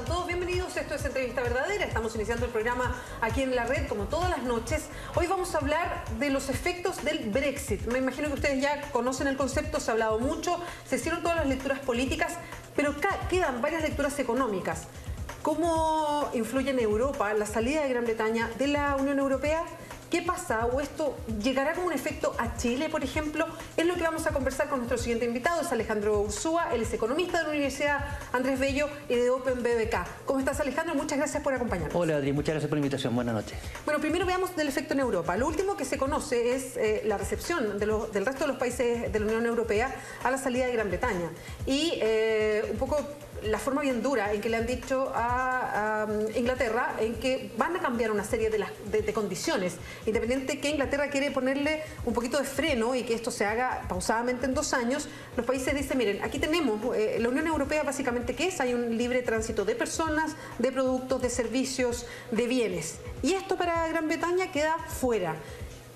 todos, bienvenidos. Esto es Entrevista Verdadera. Estamos iniciando el programa aquí en la red, como todas las noches. Hoy vamos a hablar de los efectos del Brexit. Me imagino que ustedes ya conocen el concepto, se ha hablado mucho, se hicieron todas las lecturas políticas, pero quedan varias lecturas económicas. ¿Cómo influye en Europa la salida de Gran Bretaña de la Unión Europea? ¿Qué pasa? ¿O esto llegará como un efecto a Chile, por ejemplo? Es lo que vamos a conversar con nuestro siguiente invitado, es Alejandro Ursúa. Él es economista de la Universidad Andrés Bello y de Open BBK. ¿Cómo estás, Alejandro? Muchas gracias por acompañarnos. Hola, Adri, muchas gracias por la invitación. Buenas noches. Bueno, primero veamos del efecto en Europa. Lo último que se conoce es la recepción del resto de los países de la Unión Europea a la salida de Gran Bretaña. Y un poco la forma bien dura en que le han dicho a Inglaterra en que van a cambiar una serie de condiciones, independiente que Inglaterra quiere ponerle un poquito de freno y que esto se haga pausadamente en 2 años. Los países dicen, miren, aquí tenemos, la Unión Europea básicamente ¿qué es? Hay un libre tránsito de personas, de productos, de servicios, de bienes. Y esto para Gran Bretaña queda fuera.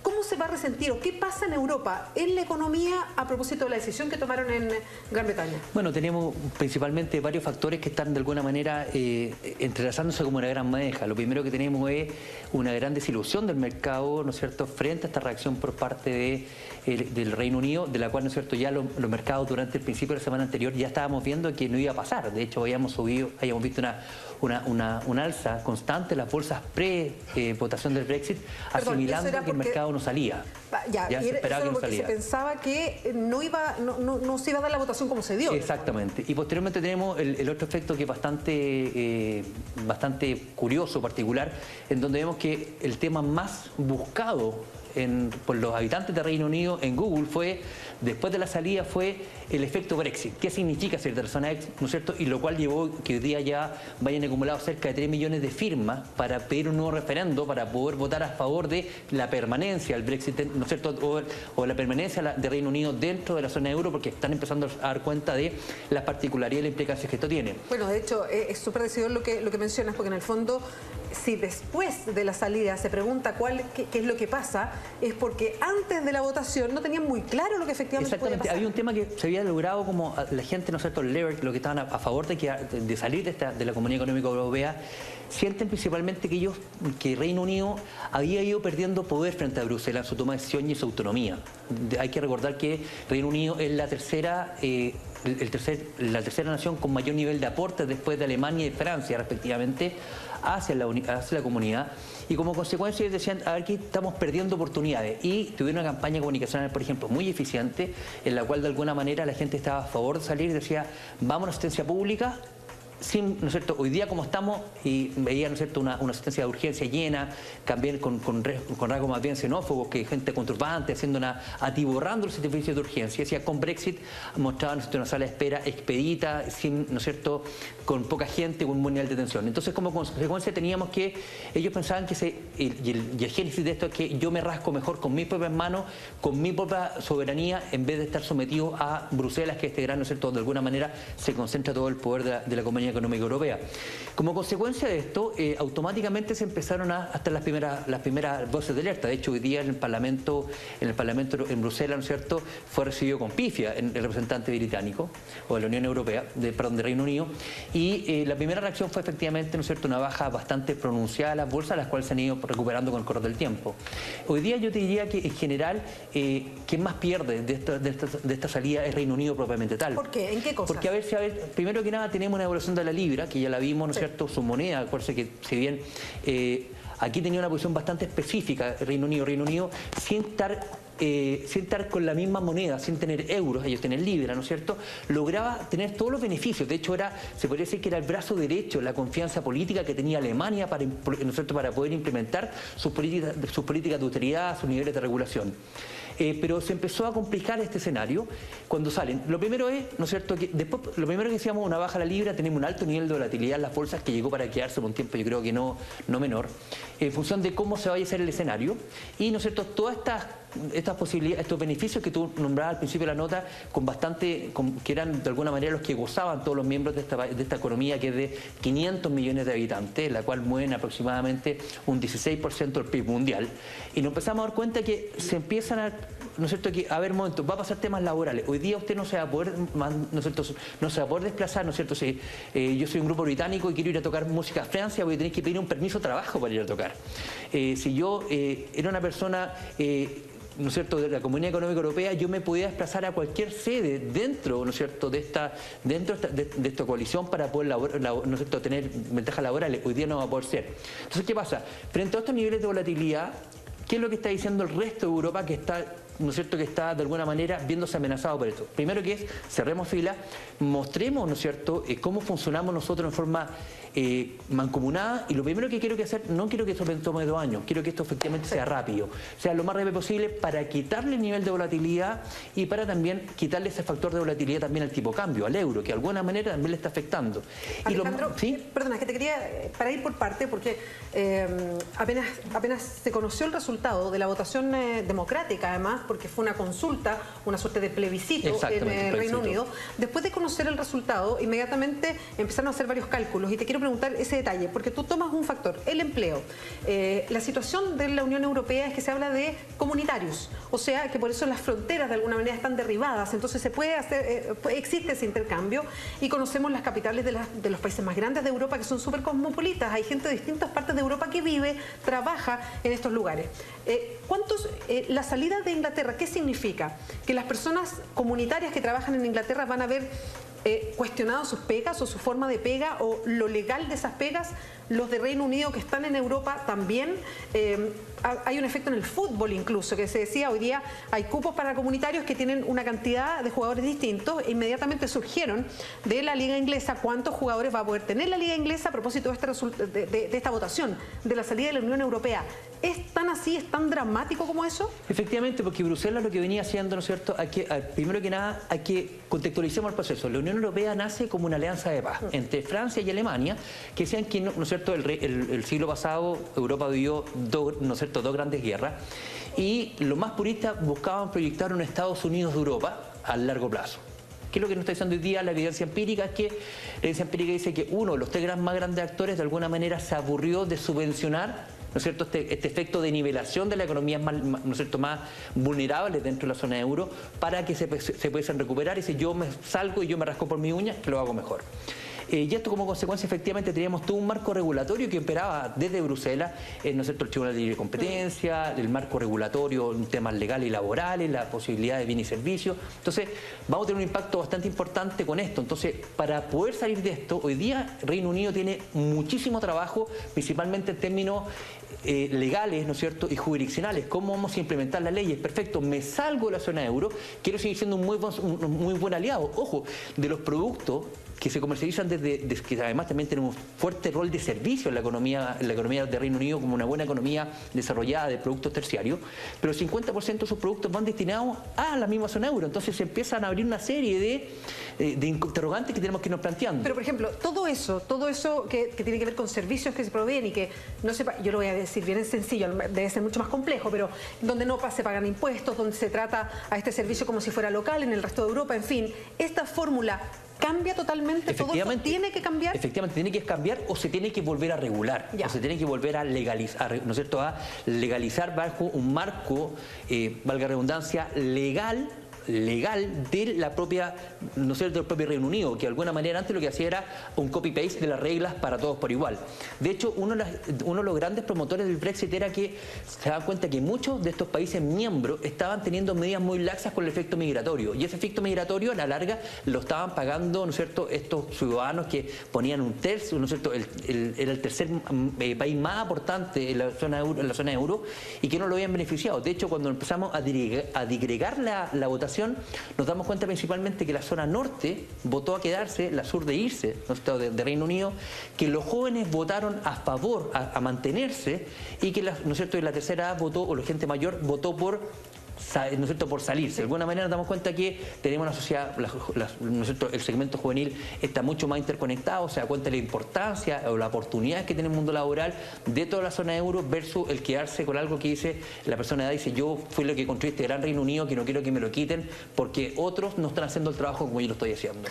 ¿Cómo se va a resentir o qué pasa en Europa, en la economía, a propósito de la decisión que tomaron en Gran Bretaña? Bueno, tenemos principalmente varios factores que están de alguna manera entrelazándose como una gran madeja. Lo primero que tenemos es una gran desilusión del mercado, ¿no es cierto?, frente a esta reacción por parte del Reino Unido, de la cual, ¿no es cierto?, ya los mercados durante el principio de la semana anterior ya estábamos viendo que no iba a pasar. De hecho, habíamos visto una alza constante en las bolsas pre-votación del Brexit, asimilando que el mercado no salía. Ya se esperaba que no salía. Se pensaba que no se iba a dar la votación como se dio. Exactamente. Y posteriormente tenemos el otro efecto que es bastante curioso, particular, en donde vemos que el tema más buscado por los habitantes de Reino Unido en Google después de la salida, fue el efecto Brexit. ¿Qué significa ser de la zona ex, ¿no es cierto? Y lo cual llevó que hoy día ya vayan acumulados cerca de 3 millones de firmas para pedir un nuevo referendo para poder votar a favor de la permanencia del Brexit, ¿no es cierto? O la permanencia de Reino Unido dentro de la zona euro, porque están empezando a dar cuenta de las particularidades y las implicancias que esto tiene. Bueno, de hecho, es súper decidor lo que mencionas, porque en el fondo, si después de la salida se pregunta qué es lo que pasa, es porque antes de la votación no tenían muy claro lo que efectivamente podía pasar. Había un tema que se había logrado, como la gente, ¿no es cierto?, el lo que estaban a favor de salir de la Comunidad Económica Europea, sienten principalmente que Reino Unido había ido perdiendo poder frente a Bruselas en su toma de decisión y su autonomía. Hay que recordar que Reino Unido es la tercera nación con mayor nivel de aportes después de Alemania y Francia, respectivamente, hacia la comunidad, y como consecuencia ellos decían, a ver, aquí estamos perdiendo oportunidades, y tuvieron una campaña comunicacional, por ejemplo, muy eficiente, en la cual de alguna manera la gente estaba a favor de salir y decía, vamos a la asistencia pública, ¿no es cierto? Hoy día como estamos, y veía, ¿no es cierto?, una asistencia de urgencia llena, también con rasgos más bien xenófobos, que gente conturbante, atiborrando los servicios de urgencia. Decía, con Brexit mostraban, ¿no es cierto?, una sala de espera expedita, ¿no es cierto?, con poca gente, con un buen nivel de tensión. Entonces, como consecuencia teníamos que, ellos pensaban que el génesis de esto es que yo me rasco mejor con mis propias manos, con mi propia soberanía, en vez de estar sometido a Bruselas, que este gran, ¿no es cierto?, de alguna manera se concentra todo el poder de la Comunidad Económica Europea. Como consecuencia de esto, automáticamente se empezaron hasta las primeras voces de alerta. De hecho, hoy día en el Parlamento en Bruselas, ¿no es cierto?, fue recibido con pifia el representante británico, o de la Unión Europea, de Reino Unido, y la primera reacción fue efectivamente, ¿no es cierto?, una baja bastante pronunciada de las bolsas, las cuales se han ido recuperando con el correr del tiempo. Hoy día yo te diría que en general, quien más pierde de esta salida es Reino Unido propiamente tal. ¿Por qué? ¿En qué cosa? Porque, primero que nada tenemos una evolución de la libra, que ya la vimos, ¿no es cierto?, su moneda. Acuérdense que si bien aquí tenía una posición bastante específica Reino Unido, sin estar con la misma moneda, sin tener euros, ellos tienen libra, ¿no es cierto?, lograba tener todos los beneficios. De hecho, se podría decir que era el brazo derecho, la confianza política que tenía Alemania ¿no es cierto?, para poder implementar sus políticas de austeridad, sus niveles de regulación. Pero se empezó a complicar este escenario cuando salen. Lo primero es, ¿no es cierto?, que después, lo primero que decíamos, una baja a la libra, tenemos un alto nivel de volatilidad en las bolsas que llegó para quedarse por un tiempo, yo creo que no menor, en función de cómo se vaya a hacer el escenario. Y, ¿no es cierto?, todas estas posibilidades, estos beneficios que tú nombrabas al principio de la nota, que eran de alguna manera los que gozaban todos los miembros de esta economía, que es de 500 millones de habitantes, la cual mueven aproximadamente un 16% del PIB mundial. Y nos empezamos a dar cuenta que se empiezan ¿no es cierto?, que, a ver, momento, va a pasar temas laborales. Hoy día usted no se va a poder, ¿no es cierto?, no se va a poder desplazar, ¿no es cierto? Si yo soy un grupo británico y quiero ir a tocar música a Francia, voy a tener que pedir un permiso de trabajo para ir a tocar. Si yo era una persona... ¿no es cierto?, de la Comunidad Económica Europea, yo me podía desplazar a cualquier sede dentro, ¿no es cierto?, de esta coalición para poder ¿no es cierto?, tener ventajas laborales. Hoy día no va a poder ser. Entonces, ¿qué pasa? Frente a estos niveles de volatilidad, ¿qué es lo que está diciendo el resto de Europa que está, ¿no es cierto?, que está de alguna manera viéndose amenazado por esto? Primero que es, cerremos fila, mostremos, ¿no es cierto?, cómo funcionamos nosotros en forma mancomunada, y lo primero que quiero que hacer, no quiero que esto me tome 2 años, quiero que esto efectivamente sea rápido, sea lo más rápido posible para quitarle el nivel de volatilidad y para también quitarle ese factor de volatilidad también al tipo cambio, al euro, que de alguna manera también le está afectando. Alejandro, ¿sí? Perdona, que te quería, para ir por parte, porque apenas se conoció el resultado de la votación democrática, además, porque fue una consulta, una suerte de plebiscito en el Reino Unido. Después de conocer el resultado, inmediatamente empezaron a hacer varios cálculos, y te quiero preguntar ese detalle, porque tú tomas un factor, el empleo. La situación de la Unión Europea es que se habla de comunitarios, o sea, que por eso las fronteras de alguna manera están derribadas, entonces se puede hacer, existe ese intercambio, y conocemos las capitales de los países más grandes de Europa, que son súper cosmopolitas. Hay gente de distintas partes de Europa que vive, trabaja en estos lugares. La salida de Inglaterra, ¿qué significa? Que las personas comunitarias que trabajan en Inglaterra van a ver cuestionado sus pegas o su forma de pega o lo legal de esas pegas. Los de Reino Unido que están en Europa también. Hay un efecto en el fútbol incluso, que se decía, hoy día hay cupos para comunitarios que tienen una cantidad de jugadores distintos, e inmediatamente surgieron de la liga inglesa cuántos jugadores va a poder tener la liga inglesa a propósito de esta votación, de la salida de la Unión Europea. ¿Es tan así, es tan dramático como eso? Efectivamente, porque Bruselas lo que venía haciendo, ¿no es cierto?, primero que nada hay que contextualizar el proceso. La Unión Europea nace como una alianza de paz entre Francia y Alemania, que decían que, ¿no es cierto?, el siglo pasado Europa vivió ¿no es cierto?, 2 grandes guerras, y los más puristas buscaban proyectar un Estados Unidos de Europa a largo plazo. ¿Qué es lo que nos está diciendo hoy día la evidencia empírica? Es que la evidencia empírica dice que uno de los 3 más grandes actores de alguna manera se aburrió de subvencionar, ¿no es cierto?, este efecto de nivelación de la economía ¿no es cierto?, más vulnerable dentro de la zona de euro, para que se pudiesen recuperar, y si yo me salgo y yo me rasco por mi uña, que lo hago mejor. Y esto como consecuencia efectivamente teníamos todo un marco regulatorio que operaba desde Bruselas, ¿no es cierto?, el Tribunal de Libre Competencia, el marco regulatorio en temas legales y laborales, la posibilidad de bienes y servicios. Entonces vamos a tener un impacto bastante importante con esto. Entonces, para poder salir de esto, hoy día Reino Unido tiene muchísimo trabajo, principalmente en términos legales, ¿no es cierto?, y jurisdiccionales. ¿Cómo vamos a implementar las leyes? Perfecto, me salgo de la zona euro, quiero seguir siendo un muy buen aliado. Ojo, de los productos que se comercializan desde que además también tenemos un fuerte rol de servicio en la economía de Reino Unido como una buena economía desarrollada de productos terciarios, pero el 50% de sus productos van destinados a la misma zona euro. Entonces se empiezan a abrir una serie de interrogantes que tenemos que irnos planteando. Pero, por ejemplo, todo eso que tiene que ver con servicios que se proveen y que no se yo lo voy a decir bien sencillo, debe ser mucho más complejo, pero donde no se pagan impuestos, donde se trata a este servicio como si fuera local en el resto de Europa, en fin, esta fórmula ¿cambia totalmente? ¿Todo eso tiene que cambiar? Efectivamente, tiene que cambiar, o se tiene que volver a regular, o se tiene que volver a legalizar, ¿no es cierto?, a legalizar bajo un marco, valga redundancia, legal de la propia, ¿no es cierto?, del propio Reino Unido, que de alguna manera antes lo que hacía era un copy-paste de las reglas para todos por igual. De hecho, uno de los grandes promotores del Brexit era que se daban cuenta que muchos de estos países miembros estaban teniendo medidas muy laxas con el efecto migratorio, y ese efecto migratorio a la larga lo estaban pagando, ¿no es cierto?, estos ciudadanos que ponían un tercio, ¿no es cierto?, era el tercer país más importante en la zona euro, y que no lo habían beneficiado. De hecho, cuando empezamos a digregar la votación, nos damos cuenta principalmente que la zona norte votó a quedarse, la sur de irse, ¿no es cierto?, de Reino Unido, que los jóvenes votaron a favor, a mantenerse, y que ¿no es cierto?, la tercera edad votó, o la gente mayor votó por, ¿no es cierto?, por salirse. De alguna manera nos damos cuenta que tenemos una sociedad, ¿no es cierto?, el segmento juvenil está mucho más interconectado, se da cuenta de la importancia o la oportunidad que tiene el mundo laboral de toda la zona euro versus el quedarse con algo que dice, la persona de edad dice, yo fui lo que construí este gran Reino Unido, que no quiero que me lo quiten porque otros no están haciendo el trabajo como yo lo estoy haciendo.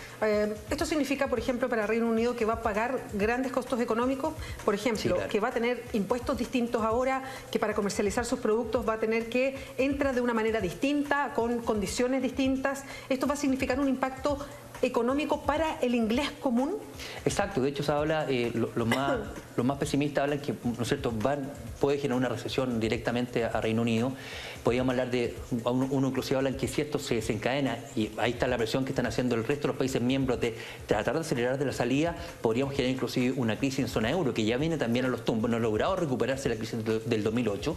Esto significa, por ejemplo, para Reino Unido que va a pagar grandes costos económicos, por ejemplo, sí, claro, que va a tener impuestos distintos ahora, que para comercializar sus productos va a tener que entra de una manera manera distinta, con condiciones distintas. ¿Esto va a significar un impacto económico para el inglés común? Exacto, de hecho se habla, los más pesimistas hablan que, ¿no es cierto?, puede generar una recesión directamente a Reino Unido. Podríamos hablar de, uno inclusive habla que si esto se desencadena, y ahí está la presión que están haciendo el resto de los países miembros de tratar de acelerar de la salida, podríamos generar inclusive una crisis en zona euro, que ya viene también a los tumbos, no ha logrado recuperarse la crisis del 2008,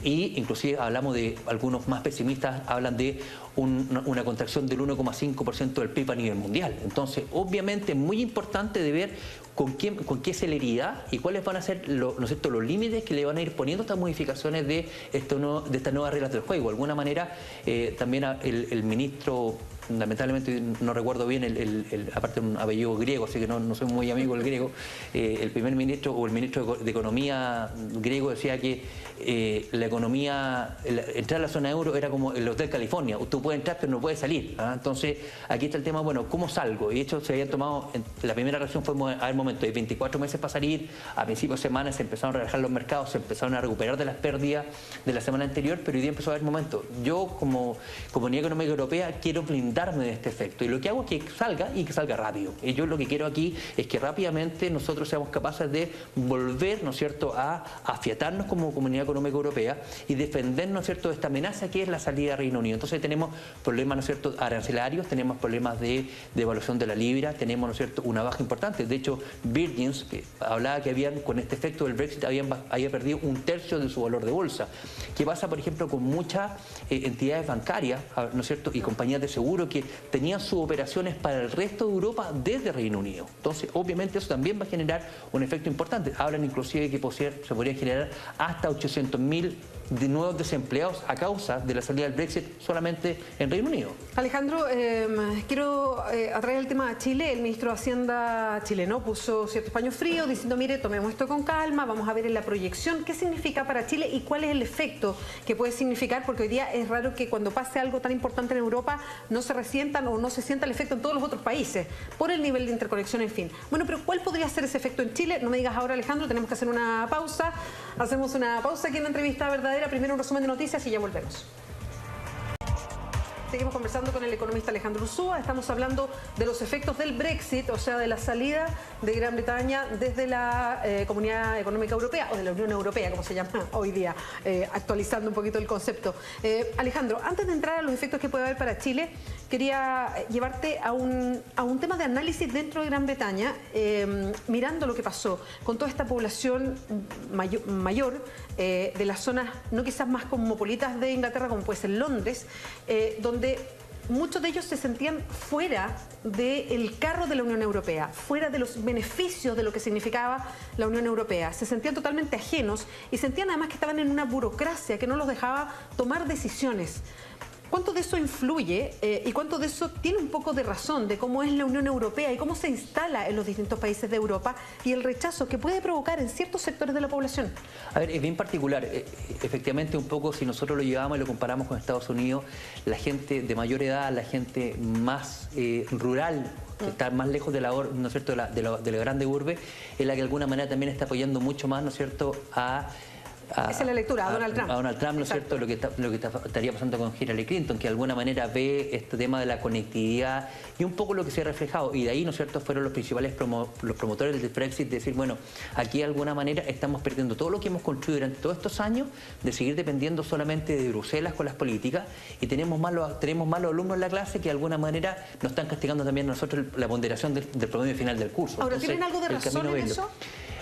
y inclusive hablamos de, algunos más pesimistas hablan de una contracción del 1,5% del PIB a nivel mundial. Entonces, obviamente es muy importante de ver con qué celeridad y cuáles van a ser ¿no es cierto?, los límites que le van a ir poniendo estas modificaciones de estas nuevas reglas del juego. De alguna manera, también el ministro, lamentablemente no recuerdo bien, aparte de un apellido griego, así que no soy muy amigo del griego, el primer ministro o el ministro de Economía griego decía que la economía, entrar a la zona euro era como el Hotel California, tú puedes entrar pero no puedes salir. Entonces, aquí está el tema, bueno, ¿cómo salgo? Y de hecho se habían tomado, la primera reacción fue a ver, momento, hay 24 meses para salir, a principios de semana se empezaron a relajar los mercados, se empezaron a recuperar de las pérdidas de la semana anterior, pero hoy día empezó a haber momento. Yo, como Comunidad Económica Europea, quiero blindarme de este efecto, y lo que hago es que salga, y que salga rápido. Y yo lo que quiero aquí es que rápidamente nosotros seamos capaces de volver, ¿no es cierto?, a afiatarnos como Comunidad Económica Europea y defender, ¿no es cierto?, de esta amenaza que es la salida de Reino Unido. Entonces tenemos problemas, ¿no es cierto?, arancelarios, tenemos problemas de devaluación de la libra, tenemos, ¿no es cierto?, una baja importante. De hecho, Virgin, que hablaba que con este efecto del Brexit había perdido 1/3 de su valor de bolsa. ¿Qué pasa, por ejemplo, con muchas entidades bancarias, ¿no es cierto?, y compañías de seguro que tenían sus operaciones para el resto de Europa desde Reino Unido? Entonces, obviamente eso también va a generar un efecto importante. Hablan inclusive que se podría generar hasta 800.000 de nuevos desempleados a causa de la salida del Brexit solamente en Reino Unido. Alejandro, quiero atraer el tema a Chile. El ministro de Hacienda chileno puso ciertos paños fríos diciendo, mire, tomemos esto con calma, vamos a ver en la proyección qué significa para Chile y cuál es el efecto que puede significar, porque hoy día es raro que cuando pase algo tan importante en Europa no se resientan o no se sienta el efecto en todos los otros países, por el nivel de interconexión, en fin. Bueno, pero ¿cuál podría ser ese efecto en Chile? No me digas ahora, Alejandro, tenemos que hacer una pausa. Hacemos una pausa aquí en la entrevista verdadera. Primero un resumen de noticias y ya volvemos. Seguimos conversando con el economista Alejandro Ursúa. Estamos hablando de los efectos del Brexit, o sea, de la salida de Gran Bretaña desde la Comunidad Económica Europea, o de la Unión Europea, como se llama hoy día, actualizando un poquito el concepto. Alejandro, antes de entrar a los efectos que puede haber para Chile, quería llevarte a un tema de análisis dentro de Gran Bretaña, mirando lo que pasó con toda esta población mayor de las zonas no quizás más cosmopolitas de Inglaterra, como puede ser Londres, donde muchos de ellos se sentían fuera del carro de la Unión Europea, fuera de los beneficios de lo que significaba la Unión Europea. Se sentían totalmente ajenos y sentían además que estaban en una burocracia que no los dejaba tomar decisiones. ¿Cuánto de eso influye y cuánto de eso tiene un poco de razón de cómo es la Unión Europea y cómo se instala en los distintos países de Europa y el rechazo que puede provocar en ciertos sectores de la población? A ver, es bien particular. Efectivamente, un poco, si nosotros lo llevamos y lo comparamos con Estados Unidos, la gente de mayor edad, la gente más rural, que está más lejos de la, ¿no es cierto?, de la grande urbe, es la que de alguna manera también está apoyando mucho más, ¿no es cierto?, esa es la lectura, a Donald Trump. A Donald Trump, ¿no es cierto?, lo que estaría pasando con Hillary Clinton, que de alguna manera ve este tema de la conectividad y un poco lo que se ha reflejado. Y de ahí, ¿no es cierto?, fueron los principales los promotores del Brexit, de decir, bueno, aquí de alguna manera estamos perdiendo todo lo que hemos construido durante todos estos años, de seguir dependiendo solamente de Bruselas con las políticas, y tenemos malos alumnos en la clase que de alguna manera nos están castigando también a nosotros la ponderación del promedio final del curso. Ahora, ¿tienen algo de razón en eso?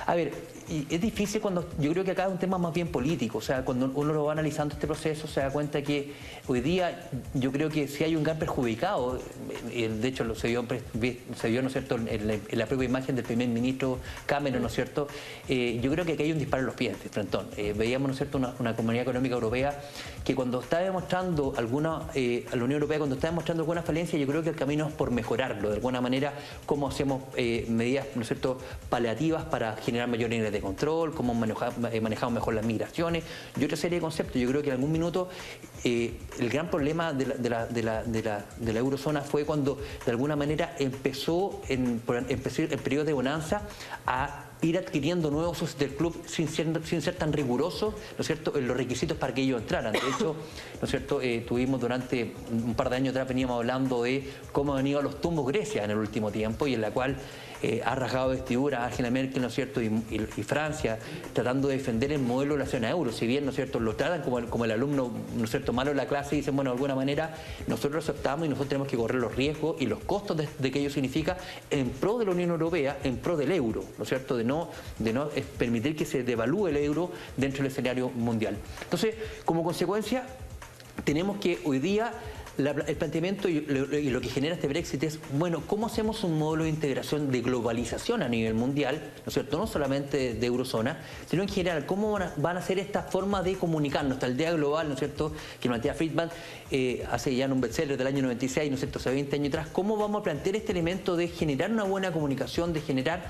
A ver, y es difícil cuando, yo creo que acá es un tema más bien político, o sea, cuando uno lo va analizando este proceso se da cuenta que hoy día yo creo que si hay un gran perjudicado, de hecho se vio, ¿no es cierto?, en la propia imagen del primer ministro Cameron, ¿no es cierto?, yo creo que aquí hay un disparo en los pies, frentón. Veíamos, ¿no es cierto?, una Comunidad Económica Europea que cuando está demostrando a la Unión Europea, cuando está demostrando alguna falencia, yo creo que el camino es por mejorarlo, de alguna manera, cómo hacemos medidas, ¿no es cierto?, paliativas para generar mayor nivel de de control, cómo manejamos mejor las migraciones y otra serie de conceptos. Yo creo que en algún minuto el gran problema de la eurozona fue cuando de alguna manera empezó el periodo de bonanza a ir adquiriendo nuevos socios del club sin ser tan rigurosos, ¿no es cierto?, en los requisitos para que ellos entraran. De hecho, ¿no es cierto?, tuvimos durante un par de años atrás, veníamos hablando de cómo han venido a los tumbos Grecia en el último tiempo y en la cual ha rasgado vestidura Angela Merkel, ¿no es cierto?, y Francia, tratando de defender el modelo de la zona euro. Si bien, ¿no es cierto?, lo tratan como el alumno, ¿no es cierto?, malo de la clase y dicen, bueno, de alguna manera nosotros lo aceptamos y nosotros tenemos que correr los riesgos y los costos de que ello significa en pro de la Unión Europea, en pro del euro, ¿no es cierto?, de no permitir que se devalúe el euro dentro del escenario mundial. Entonces, como consecuencia, tenemos que hoy día el planteamiento y lo que genera este Brexit es, bueno, ¿cómo hacemos un modelo de integración, de globalización a nivel mundial, ¿no es cierto?, no solamente de eurozona, sino en general, ¿cómo van a ser esta forma de comunicarnos, esta aldea global, ¿no es cierto?, que plantea Friedman hace ya en un bestseller del año 96, ¿no es cierto?, hace 20 años atrás, ¿cómo vamos a plantear este elemento de generar una buena comunicación, de generar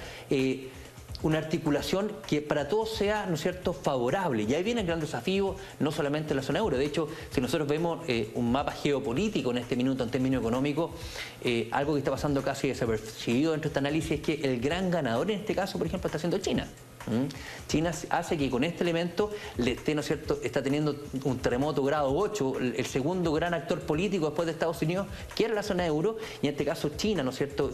una articulación que para todos sea, ¿no es cierto?, favorable? Y ahí viene el gran desafío, no solamente en la zona euro. De hecho, si nosotros vemos un mapa geopolítico en este minuto en términos económicos, algo que está pasando casi desapercibido dentro de este análisis es que el gran ganador en este caso, por ejemplo, está siendo China. China hace que con este elemento le esté, ¿no es cierto?, está teniendo un terremoto grado 8, el segundo gran actor político después de Estados Unidos, que era la zona euro, y en este caso China, ¿no es cierto?,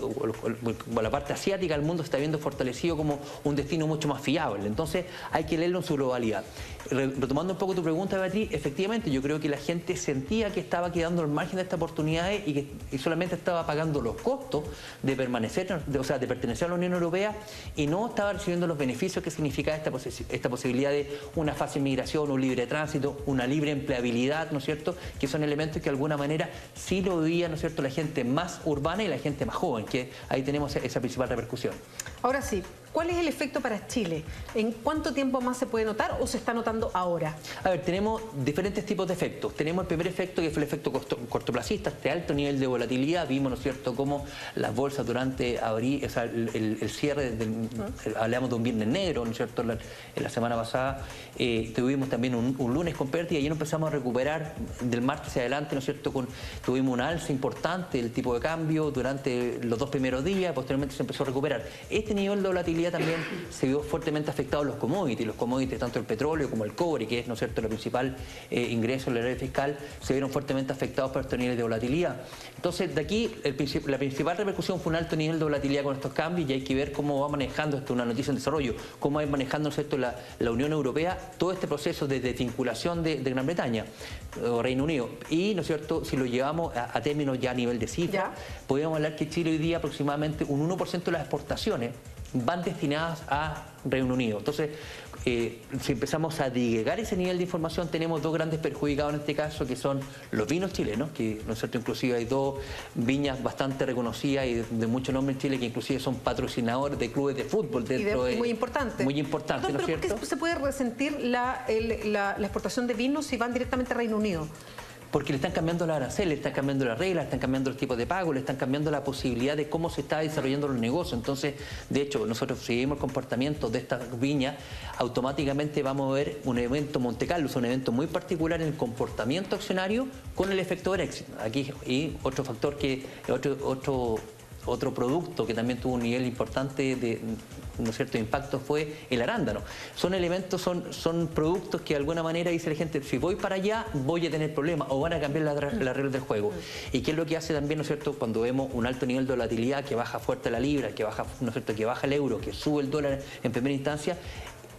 o la parte asiática del mundo está viendo fortalecido como un destino mucho más fiable. Entonces hay que leerlo en su globalidad. Retomando un poco tu pregunta, Beatriz, efectivamente yo creo que la gente sentía que estaba quedando al margen de estas oportunidades y solamente estaba pagando los costos de permanecer, de pertenecer a la Unión Europea y no estaba recibiendo los beneficios que significa esta posibilidad de una fácil migración, un libre tránsito, una libre empleabilidad, ¿no es cierto?, que son elementos que de alguna manera sí lo veía, ¿no es cierto?, la gente más urbana y la gente más joven, que ahí tenemos esa principal repercusión. Ahora sí, ¿cuál es el efecto para Chile? ¿En cuánto tiempo más se puede notar o se está notando ahora? A ver, tenemos diferentes tipos de efectos. Tenemos el primer efecto, que fue el efecto cortoplacista, este alto nivel de volatilidad. Vimos, ¿no es cierto?, cómo las bolsas durante abril, o sea, el cierre, hablamos de un viernes negro, ¿no es cierto?, en la semana pasada, tuvimos también un lunes con pérdida y ya nos empezamos a recuperar del martes hacia adelante, ¿no es cierto?, tuvimos una alza importante del tipo de cambio durante los 2 primeros días, posteriormente se empezó a recuperar. Este nivel de volatilidad también se vio fuertemente afectado los commodities, tanto el petróleo como el cobre, que es, ¿no es cierto?, el principal ingreso en la red fiscal, se vieron fuertemente afectados por estos niveles de volatilidad. Entonces, de aquí, la principal repercusión fue un alto nivel de volatilidad con estos cambios y hay que ver cómo va manejando esto, una noticia en desarrollo, cómo va manejando, ¿no es cierto?, la Unión Europea, todo este proceso de desvinculación de Gran Bretaña o Reino Unido. Y, ¿no es cierto?, si lo llevamos a términos ya a nivel de cifra, podríamos hablar que Chile hoy día aproximadamente un 1% de las exportaciones van destinadas a Reino Unido. Entonces, si empezamos a digregar ese nivel de información, tenemos 2 grandes perjudicados en este caso, que son los vinos chilenos, que, ¿no es cierto?, inclusive hay 2 viñas bastante reconocidas y de mucho nombre en Chile, que inclusive son patrocinadores de clubes de fútbol. Muy importante. Muy importante, ¿no es cierto? ¿Por qué se puede resentir la exportación de vinos si van directamente a Reino Unido? Porque le están cambiando los aranceles, le están cambiando las reglas, le están cambiando los tipos de pago, le están cambiando la posibilidad de cómo se está desarrollando los negocios. Entonces, de hecho, nosotros seguimos el comportamiento de estas viñas, automáticamente vamos a ver un evento Monte Carlo, un evento muy particular en el comportamiento accionario con el efecto Brexit. Aquí, y otro factor que, otro producto que también tuvo un nivel importante de, ¿no es cierto?, impacto fue el arándano. Son elementos, son productos que de alguna manera dice la gente, si voy para allá voy a tener problemas o van a cambiar las reglas del juego. ¿Y qué es lo que hace también, ¿no es cierto?, cuando vemos un alto nivel de volatilidad, que baja fuerte la libra, que baja, ¿no es cierto?, que baja el euro, que sube el dólar en primera instancia,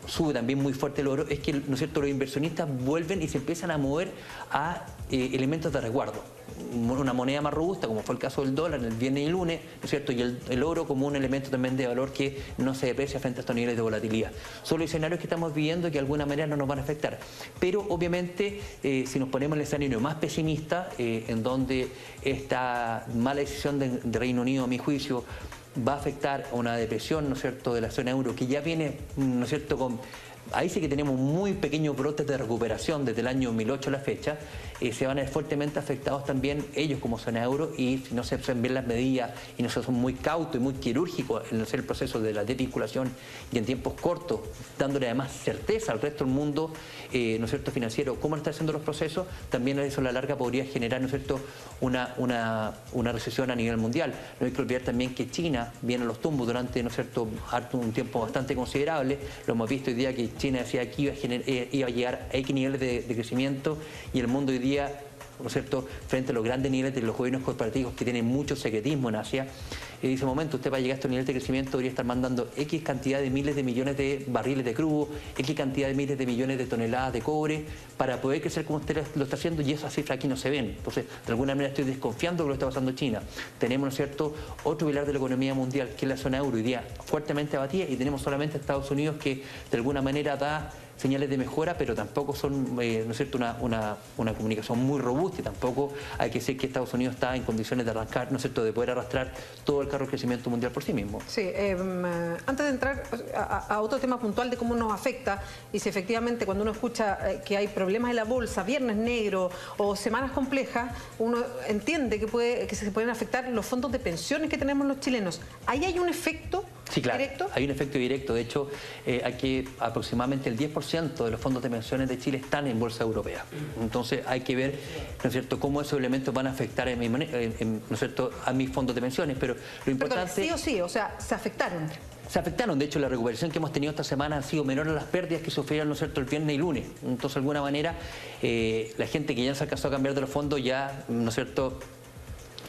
sube también muy fuerte el oro, es que, ¿no es cierto?, los inversionistas vuelven y se empiezan a mover a elementos de resguardo. Una moneda más robusta, como fue el caso del dólar el viernes y el lunes, ¿no es cierto?, y el oro como un elemento también de valor que no se deprecia frente a estos niveles de volatilidad. Son los escenarios que estamos viviendo que de alguna manera no nos van a afectar. Pero obviamente, si nos ponemos en el escenario más pesimista, en donde esta mala decisión de Reino Unido, a mi juicio, va a afectar a una depresión, ¿no es cierto?, de la zona euro, que ya viene, ¿no es cierto?, ahí sí que tenemos muy pequeños brotes de recuperación desde el año 2008 a la fecha, se van a ver fuertemente afectados también ellos como zona euro, y si no se hacen bien las medidas y no se son muy cautos y muy quirúrgicos en hacer el proceso de la desvinculación y en tiempos cortos, dándole además certeza al resto del mundo, ¿no es cierto?, financiero, cómo están haciendo los procesos, también eso a la larga podría generar, ¿no es cierto?, una recesión a nivel mundial. No hay que olvidar también que China viene a los tumbos durante, ¿no es cierto?, un tiempo bastante considerable. Lo hemos visto hoy día que China decía que iba a llegar a X niveles de crecimiento, y el mundo hoy día, ¿no es cierto?, frente a los grandes niveles de los gobiernos corporativos que tienen mucho secretismo en Asia, en ese momento usted va a llegar a estos niveles de crecimiento, debería estar mandando X cantidad de miles de millones de barriles de crudo, X cantidad de miles de millones de toneladas de cobre, para poder crecer como usted lo está haciendo, y esas cifras aquí no se ven. Entonces, de alguna manera estoy desconfiando de lo que está pasando en China. Tenemos, ¿no es cierto?, otro pilar de la economía mundial, que es la zona euro, hoy día fuertemente abatida, y tenemos solamente a Estados Unidos, que de alguna manera da señales de mejora, pero tampoco son, ¿no es cierto?, una comunicación muy robusta, y tampoco hay que decir que Estados Unidos está en condiciones de arrancar, ¿no es cierto?, de poder arrastrar todo el carro del crecimiento mundial por sí mismo. Sí, antes de entrar a otro tema puntual de cómo nos afecta, y si efectivamente cuando uno escucha que hay problemas en la bolsa, viernes negro o semanas complejas, uno entiende que se pueden afectar los fondos de pensiones que tenemos los chilenos. ¿Ahí hay un efecto? Sí, claro, ¿directo? hay un efecto directo. De hecho, aproximadamente el 10% de los fondos de pensiones de Chile están en bolsa europea. Entonces hay que ver, ¿no es cierto?, cómo esos elementos van a afectar ¿no es cierto?, a mis fondos de pensiones. Pero lo importante... Sí o sí, o sea, se afectaron. Se afectaron. De hecho, la recuperación que hemos tenido esta semana ha sido menor a las pérdidas que sufrieron, ¿no es cierto?, el viernes y lunes. Entonces, de alguna manera, la gente que ya se alcanzó a cambiar de los fondos ya, ¿no es cierto?,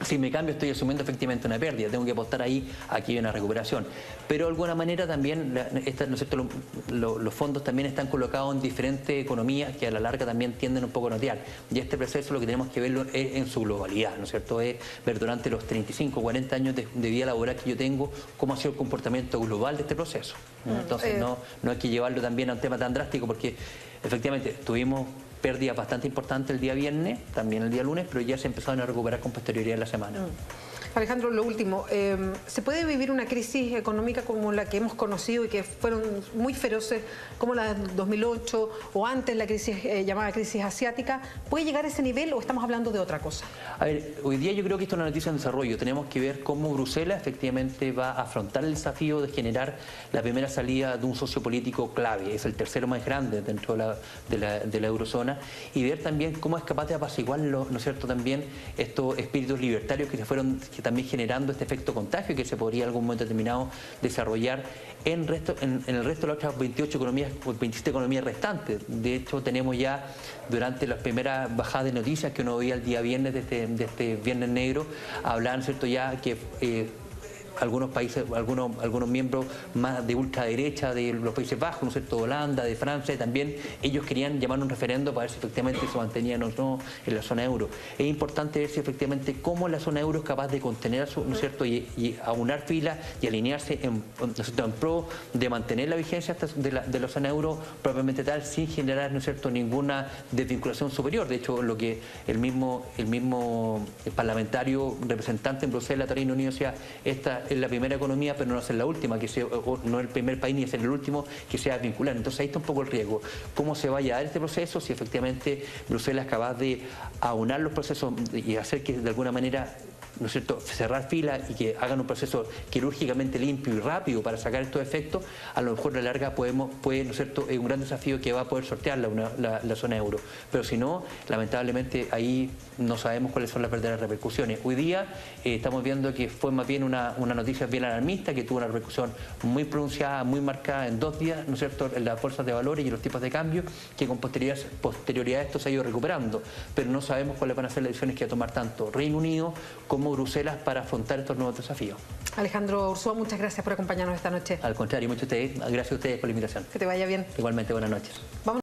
si me cambio estoy asumiendo efectivamente una pérdida, tengo que apostar ahí a que hay una recuperación. Pero de alguna manera también, ¿no es cierto?, los fondos también están colocados en diferentes economías que a la larga también tienden un poco a notear. Y este proceso lo que tenemos que verlo es en su globalidad, ¿no es cierto?, es ver durante los 35, 40 años de vida laboral que yo tengo, cómo ha sido el comportamiento global de este proceso. Entonces no hay que llevarlo también a un tema tan drástico, porque efectivamente tuvimos pérdida bastante importante el día viernes, también el día lunes, pero ya se empezaron a recuperar con posterioridad en la semana. Alejandro, lo último, ¿se puede vivir una crisis económica como la que hemos conocido y que fueron muy feroces, como la de 2008 o antes la crisis llamada crisis asiática? ¿Puede llegar a ese nivel o estamos hablando de otra cosa? A ver, hoy día yo creo que esto es una noticia en desarrollo. Tenemos que ver cómo Bruselas efectivamente va a afrontar el desafío de generar la primera salida de un socio político clave, es el tercero más grande dentro de la eurozona, y ver también cómo es capaz de apaciguar, ¿no es cierto?, también estos espíritus libertarios que también generando este efecto contagio que se podría en algún momento determinado desarrollar en el resto de las otras 28 economías o 27 economías restantes. De hecho, tenemos ya durante las primeras bajadas de noticias que uno veía el día viernes de este viernes negro, hablaban, ¿cierto?, ya que algunos países, algunos miembros más de ultraderecha de los Países Bajos, ¿no es cierto?, Holanda, de Francia, también ellos querían llamar un referendo para ver si efectivamente se mantenían o no en la zona euro. Es importante ver si efectivamente cómo la zona euro es capaz de contener, ¿no es cierto?, y aunar filas y alinearse en pro de mantener la vigencia de la zona euro propiamente tal, sin generar, ¿no es cierto?, ninguna desvinculación superior. De hecho, lo que el mismo parlamentario representante en Bruselas, Reino Unido, decía, esta es la primera economía, pero no es la última, no es el primer país ni es el último que sea vincular. Entonces ahí está un poco el riesgo. ¿Cómo se vaya a dar este proceso? Si efectivamente Bruselas es capaz de aunar los procesos y hacer que de alguna manera, ¿no es cierto?, cerrar filas y que hagan un proceso quirúrgicamente limpio y rápido para sacar estos efectos, a lo mejor a la larga puede, ¿no es cierto?, es un gran desafío que va a poder sortear la zona euro. Pero si no, lamentablemente ahí no sabemos cuáles son las verdaderas repercusiones. Hoy día estamos viendo que fue más bien una noticia bien alarmista, que tuvo una repercusión muy pronunciada, muy marcada en 2 días, ¿no es cierto?, en las bolsas de valores y los tipos de cambio, que con posterioridad esto se ha ido recuperando. Pero no sabemos cuáles van a ser las decisiones que va a tomar tanto Reino Unido como Bruselas para afrontar estos nuevos desafíos. Alejandro Urzúa, muchas gracias por acompañarnos esta noche. Al contrario, gracias a ustedes por la invitación. Que te vaya bien. Igualmente, buenas noches. Vamos.